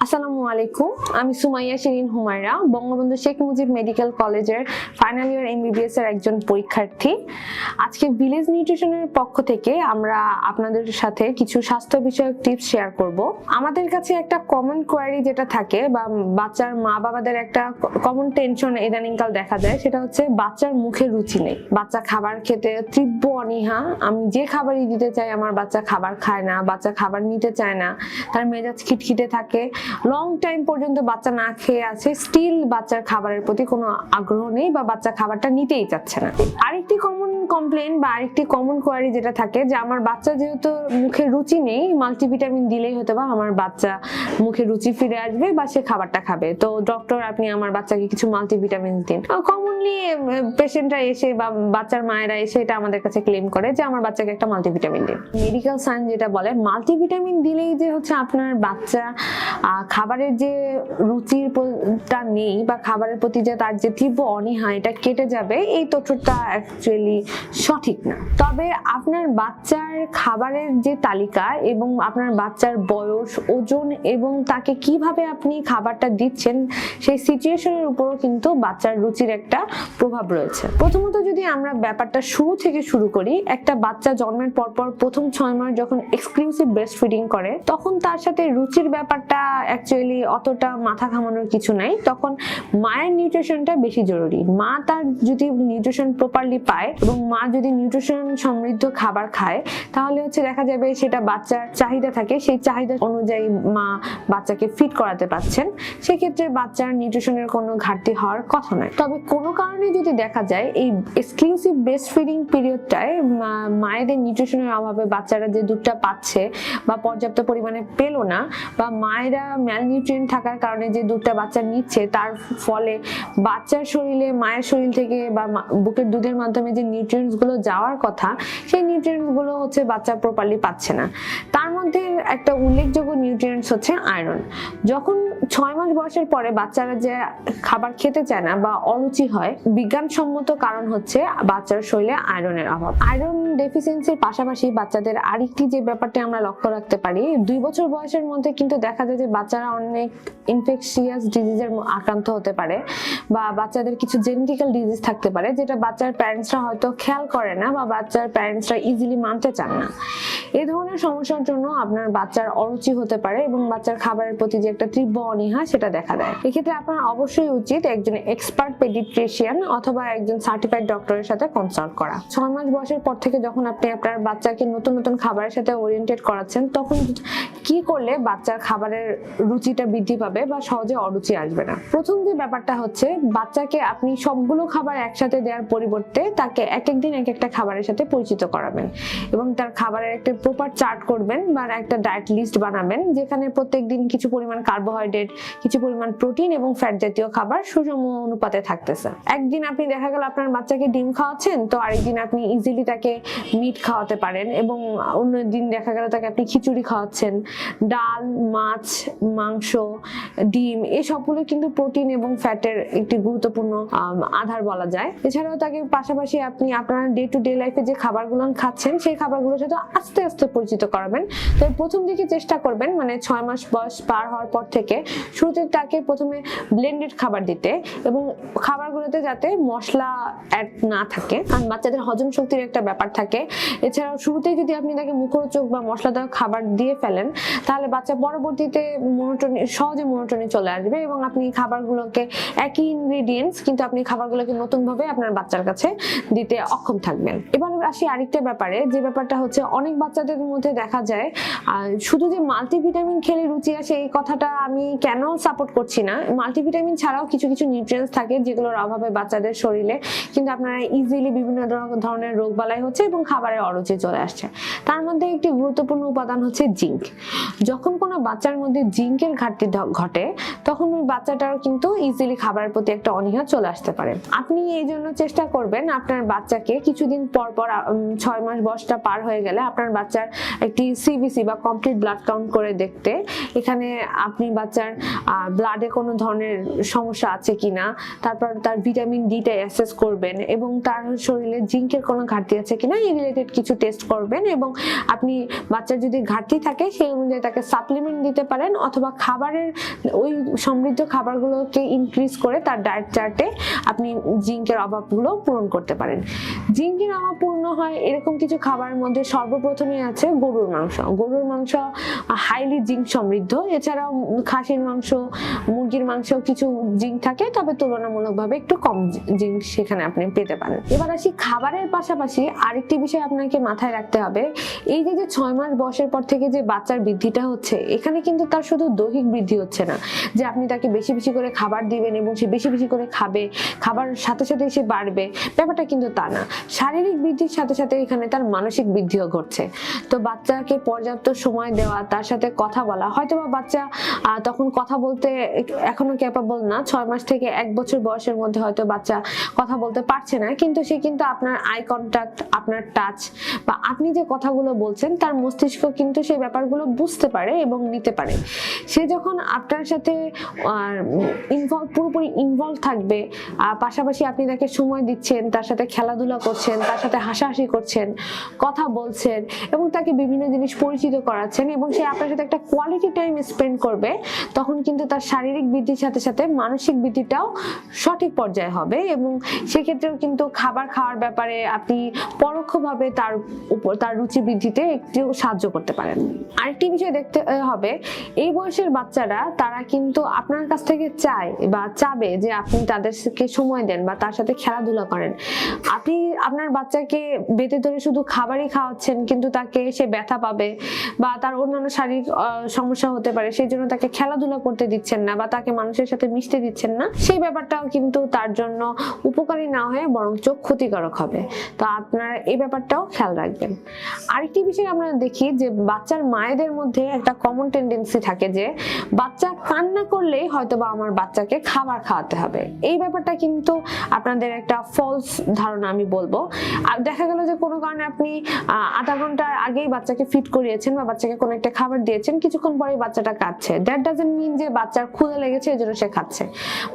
আসসালামু আলাইকুম, আমি সুমাইয়া শিরিন হুমায়রা, বঙ্গবন্ধু শেখ মুজিব মেডিকেল কলেজের ফাইনাল ইয়ার এমবিবিএস এর একজন পরীক্ষার্থী। আজকে ভিলেজ নিউট্রিশনের পক্ষ থেকে আমরা আপনাদের সাথে কিছু স্বাস্থ্য বিষয়ক টিপস শেয়ার করব। আমাদের কাছে একটা কমন কোয়ারি যেটা থাকে বা বাচ্চার মা বাবাদের একটা কমন টেনশন ইদানিংকাল দেখা যায়, সেটা হচ্ছে বাচ্চার মুখে রুচি নেই, বাচ্চা খাবার খেতে তীব্র অনীহা। আমি যে খাবারই দিতে চাই আমার বাচ্চা খাবার খায় না, বাচ্চা খাবার নিতে চায় না, তার মেজাজ খিটখিটে থাকে, লং টাইম পর্যন্ত বাচ্চা না খেয়ে আছে, স্টিল বাচ্চার খাবারের প্রতি কোনো আগ্রহ নেই বা বাচ্চা খাবারটা নিতেই চাচ্ছে না। আরেকটি কমন কমপ্লেন বা আরেকটি কমন কোয়ারি যেটা থাকে যে আমার বাচ্চা যেহেতু মুখে রুচি নেই, মাল্টিভিটামিন দিলেই হয়তো বা আমার বাচ্চা মুখে রুচি ফিরে আসবে বা সে খাবারটা খাবে, তো ডক্টর আপনি আমার বাচ্চাকে কিছু মাল্টিভিটামিন দিন। কমনলি পেশেন্টরা এসে বা বাচ্চার মায়েরা এসে এটা আমাদের কাছে ক্লেম করে যে আমার বাচ্চাকে একটা মাল্টিভিটামিন দিন। মেডিকেল সায়েন্স যেটা বলে মাল্টিভিটামিন দিলেই যে হচ্ছে আপনার বাচ্চা খাবারের যে রুচিটা নেই বা খাবারের প্রতি যে তার যে তীব্র অনীহা এটা কেটে যাবে, এই তথ্যটা অ্যাকচুয়ালি সঠিক না। তবে আপনার বাচ্চার খাবারের যে তালিকা এবং আপনার বাচ্চার বয়স, ওজন এবং তাকে কিভাবে আপনি খাবারটা দিচ্ছেন সেই সিচুয়েশনের উপরও কিন্তু বাচ্চার রুচির একটা প্রভাব রয়েছে। প্রথমত যদি আমরা ব্যাপারটা শুরু থেকে শুরু করি, একটা বাচ্চা জন্মের পরপর প্রথম 6 মাস যখন এক্সক্লুসিভ ব্রেস্ট ফিডিং করে তখন তার সাথে রুচির ব্যাপারটা অ্যাকচুয়ালি অতটা মাথা ঘামানোর কিছু নাই। তখন মায়ের নিউট্রিশনটা বেশি জরুরি। মা তার যদি নিউট্রিশন প্রপারলি পায় এবং মা যদি নিউট্রিশন সমৃদ্ধ খাবার খায় তাহলে হচ্ছে দেখা যাবে সেটা বাচ্চার চাহিদা থাকে, সেই চাহিদা অনুযায়ী মা বাচ্চাকে ফিড করাতে পারছেন, সেক্ষেত্রে বাচ্চার নিউট্রিশনের কোনো ঘাটতি হওয়ার কথা নয়। তবে কোনো কারণে যদি দেখা যায় এই এক্সক্লুসিভ ব্রেস্ট ফিডিং পিরিয়ডটায় মায়েদের নিউট্রিশনের অভাবে বাচ্চারা যে দুধটা পাচ্ছে বা পর্যাপ্ত পরিমাণে পেল না, বা মায়েরা ম্যালনিউট্রিয়েন্ট থাকার কারণে যে দুধটা বাচ্চা নিচ্ছে তার ফলে বাচ্চার শরীরে মায়ের শরীর থেকে বা বুকের দুধের মাধ্যমে যে নিউট্রিয়েন্টস গুলো যাওয়ার কথা সেই নিউট্রিয়েন্টস গুলো হচ্ছে বাচ্চা প্রপারলি পাচ্ছে না। তার মধ্যে একটা উল্লেখযোগ্য নিউট্রিয়েন্টস হচ্ছে আয়রন। যখন 6 মাস বয়সের পরে বাচ্চারা যে খাবার খেতে চায় না বা অরুচি হয়, বিজ্ঞানসম্মত কারণ হচ্ছে বাচ্চার শরীরে আয়রনের অভাব। আয়রন ডেফিসিয়েন্সির পাশাপাশি বাচ্চাদের আরেকটি যে ব্যাপারটা আমরা লক্ষ্য রাখতে পারি, 2 বছর বয়সের মধ্যে কিন্তু দেখা যায় যে বাচ্চারা অনেক ইনফেকশিয়াস ডিজিজের আক্রান্ত হতে পারে বা বাচ্চাদের কিছু জেনেটিক্যাল ডিজিজ থাকতে পারে যেটা বাচ্চার প্যারেন্টসরা হয়তো খেয়াল করে না বা বাচ্চার প্যারেন্টসরা ইজিলি মানতে চান না। এই ধরনের সমস্যার জন্য আপনার বাচ্চার অরুচি হতে পারে এবং বাচ্চার খাবারের প্রতি যে একটা তীব্র অনীহা সেটা দেখা দেয়। এক্ষেত্রে আপনার অবশ্যই উচিত একজন এক্সপার্ট পেডিট্রিশিয়ান অথবা একজন সার্টিফাইড ডক্টরের সাথে কনসাল্ট করা। 6 মাস বয়সের পর থেকে যখন আপনি আপনার বাচ্চাকে নতুন নতুন খাবারের সাথে ওরিয়েন্টেড করাচ্ছেন তখন কি করলে বাচ্চার খাবারের রুচিটা বৃদ্ধি পাবে বা সহজে অরুচি আসবে না। প্রথম যে ব্যাপারটা হচ্ছে বাচ্চাকে আপনি সবগুলো খাবার একসাথে দেওয়ার পরিবর্তে তাকে এক এক দিন এক একটা খাবারের সাথে পরিচিত করাবেন এবং তার খাবারের একটা প্রপার চার্ট করবেন বা একটা ডায়েট লিস্ট বানাবেন যেখানে প্রত্যেকদিন কিছু পরিমাণ কার্বোহাইড্রেট, কিছু পরিমাণ প্রোটিন এবং ফ্যাট জাতীয় খাবার সুষম অনুপাতে থাকতেছে। একদিন আপনি দেখা গেল আপনার বাচ্চাকে ডিম খাওয়াচ্ছেন, তো আরেকদিন আপনি ইজিলি তাকে মিট খাওয়াতে পারেন এবং অন্য দিন দেখা গেল তাকে আপনি খিচুড়ি খাওয়াচ্ছেন। ডাল, মাছ, মাংস, ডিম এই সবগুলো কিন্তু প্রোটিন এবং ফ্যাটের একটি গুরুত্বপূর্ণ আধার বলা যায়। এছাড়াও তাকে পাশাপাশি আপনি আপনার ডে টু ডে লাইফে যে খাবারগুলো খাচ্ছেন সেই খাবারগুলোর সাথে আস্তে আস্তে পরিচিত করাবেন। তো প্রথম দিকে চেষ্টা করবেন মানে 6 মাস বয়স পার হওয়ার পর থেকে শুরুতে তাকে প্রথমে ব্লেন্ডেড খাবার দিতে এবং খাবারগুলোতে যাতে মশলা অ্যাড না থাকে, কারণ বাচ্চাদের হজম শক্তির একটা ব্যাপার থাকে। এছাড়াও শুরুতেই যদি আপনি তাকে মুখরোচক বা মশলাদার খাবার দিয়ে ফেলেন তাহলে বাচ্চা পরবর্তীতে সহজে মনোটনি চলে আসবে এবং আপনি খাবারগুলোকে একই ইনগ্রেডিয়েন্টস কিন্তু আপনি খাবারগুলোকে নতুন ভাবে আপনার বাচ্চার কাছে দিতে অক্ষম থাকবেন। এবার আসি আরেকটা ব্যাপারে, যে ব্যাপারটা হচ্ছে অনেক বাচ্চাদের মধ্যে দেখা যায় শুধু যে মাল্টিভিটামিন খেলে রুচি আসে এই কথাটা আমি কেন সাপোর্ট করছি না। মাল্টিভিটামিন ছাড়াও কিছু কিছু নিউট্রিয়েন্টস থাকে যেগুলোর অভাবে বাচ্চাদের শরীরে কিন্তু আপনারা ইজিলি বিভিন্ন ধরনের রোগবালাই হচ্ছে এবং খাবারের অরুচি চলে আসছে। তার মধ্যে একটি গুরুত্বপূর্ণ উপাদান হচ্ছে জিঙ্ক। যখন কোনো বাচ্চার মধ্যে জিঙ্কের ঘাটতি ঘটে তখন ওই বাচ্চাটার কিন্তু ইজিলি খাবারের প্রতি একটা অনীহা চলে আসতে পারে। আপনি এই জন্য চেষ্টা করবেন আপনার বাচ্চাকে কিছুদিন পর পর 6 মাস বয়সটা পার হয়ে গেলে আপনার বাচ্চার একটি সিবিসি বা কমপ্লিট ব্লাড কাউন্ট করে দেখতে। এখানে আপনি বাচ্চার বাচ্চার ব্লাডে কোনো ধরনের সমস্যা আছে কিনা, তারপর তার ভিটামিন ডিটা অ্যাসেস করবেন এবং তার শরীরে জিঙ্কের কোনো ঘাটতি আছে কিনা এই রিলেটেড কিছু টেস্ট করবেন। এবং আপনি বাচ্চার যদি ঘাটতি থাকে সেই অনুযায়ী তাকে সাপ্লিমেন্ট দিতে পারেন, অথবা খাবারের ওই সমৃদ্ধ খাবারগুলোকে ইনক্রিজ করে তার ডায়েট চার্টে আপনি জিঙ্কের অভাবগুলো পূরণ করতে পারেন। জিঙ্কের অভাব পূর্ণ হয় এরকম কিছু খাবারের মধ্যে সর্বপ্রথমে আছে গরুর মাংস। গরুর মাংস হাইলি জিঙ্ক সমৃদ্ধ। এছাড়াও খাসির মাংস, মুরগির মাংসেও কিছু জিঙ্ক থাকে, তবে তুলনামূলকভাবে একটু কম জিঙ্ক সেখানে আপনি পেতে পারেন। এবার আসি খাবারের পাশাপাশি আরেকটি বিষয় আপনাকে মাথায় রাখতে হবে। এই যে 6 মাস বয়সের পর থেকে যে বাচ্চার বৃদ্ধিটা হচ্ছে, এখানে কিন্তু তার শুধু দৈহিক বৃদ্ধি হচ্ছে না যে আপনি তাকে বেশি বেশি করে খাবার দিবেন এবং সে বেশি বেশি করে খাবে, খাবার সাথে সাথে সে বাড়বে, ব্যাপারটা কিন্তু তা না। শারীরিক বৃদ্ধির সাথে সাথে এখানে তার মানসিক বৃদ্ধিও ঘটছে। তো বাচ্চাকে পর্যাপ্ত সময় দেওয়া, তার সাথে কথা বলা, হয়তোবা বাচ্চা তখন কথা বলতে এখনো ক্যাপাবল না, 6 মাস থেকে 1 বছর বয়সের মধ্যে হয়তো বাচ্চা কথা বলতে পারছে না, কিন্তু সে কিন্তু আপনার আই কন্টাক্ট, আপনার টাচ বা আপনি যে কথাগুলো বলছেন তার মস্তিষ্ক কিন্তু সেই ব্যাপারগুলো বুঝতে পারে এবং নিতে পারে। সে যখন আপনার সাথে পুরোপুরি ইনভলভ থাকবে, পাশাপাশি আপনি তাকে সময় দিচ্ছেন, তার সাথে খেলাধুলা করছেন, তার সাথে হাসাহাসি করছেন, কথা বলছেন এবং তাকে বিভিন্ন জিনিস পরিচিত করাচ্ছেন এবং সে আপনার সাথে একটা কোয়ালিটি টাইম স্পেন্ড করবে, তখন কিন্তু তার শারীরিক বৃদ্ধির সাথে সাথে মানসিক বৃদ্ধিটাও সঠিক পর্যায়ে হবে। এবং সেক্ষেত্রেও কিন্তু খাবার খাওয়ার ব্যাপারে আপনি পরোক্ষভাবে তার রুচি বৃদ্ধিতে একটু সাহায্য করতে পারেন। আরেকটি বিষয় দেখতে হবে, এই বয়সের বাচ্চারা তারা কিন্তু আপনার কাছ থেকে চাবে যে আপনি তাদেরকে সময় দেন বা তার সাথে খেলাধুলা করেন। আপনি আপনার বাচ্চাকে বেঁধে ধরে শুধু খাবারই খাওয়াচ্ছেন, কিন্তু তাকে সে ব্যথা পাবে বা তার অন্যান্য শারীরিক সমস্যা হতে পারে, সেই জন্য তাকে খেলাধুলা করতে দিচ্ছেন না বা তাকে মানুষের সাথে মিশতে দিচ্ছেন না, সেই ব্যাপারটাও কিন্তু তার জন্য উপকারী না হয়ে বরঞ্চ ক্ষতিকারক হবে। তো আপনারা এই ব্যাপারটাও খেয়াল রাখবেন। আরেকটি বিষয় আমরা দেখি যে বাচ্চার মায়েদের মধ্যে একটা কমন টেন্ডেন্সি থাকে যে বাচ্চা কান্না করলেই হয়তোবা আমার বাচ্চাকে খাবার খাওয়াতে হবে। এই ব্যাপারটা কিন্তু আপনাদের একটা ফলস ধারণা আমি বলবো। আর দেখা গেল যে কোনো কারণে আপনি আধা ঘন্টা আগেই বাচ্চাকে ফিড করিয়েছেন বা বাচ্চাকে কোনো একটা খাবার দিয়েছেন, কিছুক্ষণ পরে বাচ্চাটা কাঁদছে, দ্যাট ডাজন্ট মিন যে বাচ্চার ক্ষুধা লেগেছে এজন্য সে খাচ্ছে।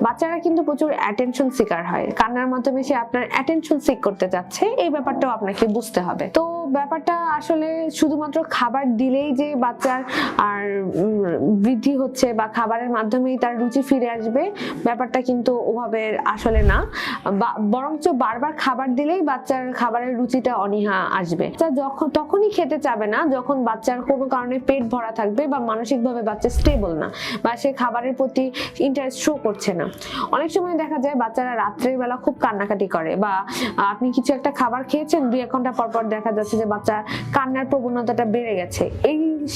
বাচ্চারা কিন্তু প্রচুর অ্যাটেনশন সিকার হয়, কান্নার মাধ্যমে সে আপনার অ্যাটেনশন সিক করতে যাচ্ছে, এই ব্যাপারটাও আপনাকে বুঝতে হবে। তো ব্যাপারটা আসলে শুধুমাত্র খাবার দিলেই যে বাচ্চার আর বৃদ্ধি হচ্ছে বা খাবারের মাধ্যমেই তার রুচি ফিরে আসবে, ব্যাপারটা কিন্তু ওভাবে আসলে না। বরঞ্চ বারবার খাবার দিলেই বাচ্চার খাবারের রুচিটা অনীহা আসবে। তখনই খেতে চাবে না যখন বাচ্চার কোনো কারণে পেট ভরা থাকবে বা মানসিকভাবে বাচ্চা স্টেবল না বা সে খাবারের প্রতি ইন্টারেস্ট শো করছে না। অনেক সময় দেখা যায় বাচ্চারা রাত্রের বেলা খুব কান্নাকাটি করে বা আপনি কিছু একটা খাবার খেয়েছেন, 2-1 ঘন্টা পর পর দেখা যাচ্ছে যে বাচ্চার কান্নার প্রবণতাটা বেড়ে গেছে।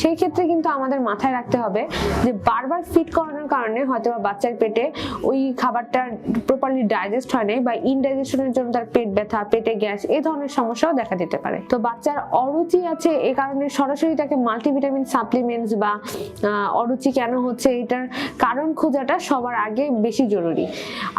সেই ক্ষেত্রে কিন্তু আমাদের মাথায় রাখতে হবে যে বারবার ফিড করানোর কারণে হয়তো বাচ্চার পেটে ওই খাবারটা প্রপারলি ডাইজেস্ট হয় নাই বা ইনডাইজেশনের জন্য তার পেট ব্যথা, পেটে গ্যাস, এই ধরনের সমস্যাও দেখা দিতে পারে। তো বাচ্চার অরুচি আছে এই কারণে সরাসরি তাকে মাল্টিভিটামিন সাপ্লিমেন্টস বা অরুচি কেন হচ্ছে এটার কারণ খোঁজাটা সবার আগে বেশি জরুরি।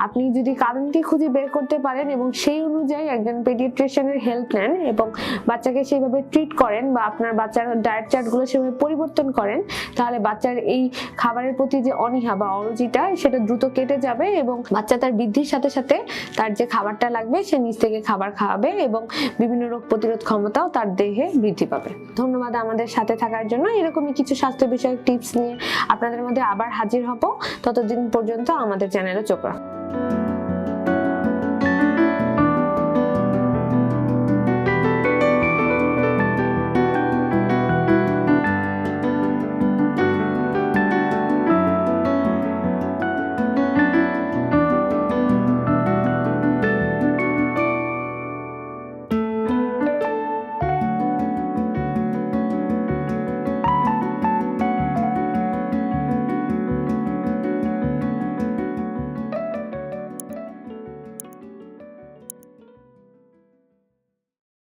আপনি যদি কারণটি খুঁজে বের করতে পারেন এবং সেই অনুযায়ী একজন পেডিয়াট্রিশিয়ানের হেল্প নেন এবং বাচ্চাকে সেইভাবে ট্রিট করেন বা আপনার বাচ্চার ডায়েট চার্টগুলো সেভাবে পরিবর্তন করেন, তাহলে বাচ্চার এই খাবারের প্রতি যে অনীহা বা অরুচিটা সেটা দ্রুত কেটে যাবে এবং বাচ্চা তার বৃদ্ধির সাথে সাথে তার যে খাবারটা লাগবে সে নিজ থেকে খাবার খাওয়াবে এবং বিভিন্ন রোগ প্রতিরোধ ক্ষমতাও তার দেহে বৃদ্ধি পাবে। ধন্যবাদ আমাদের সাথে থাকার জন্য। এরকমই কিছু স্বাস্থ্য বিষয়ক টিপস নিয়ে আপনাদের মধ্যে আবার হাজির হব। ততদিন পর্যন্ত আমাদের চ্যানেলে চোখ রাখুন।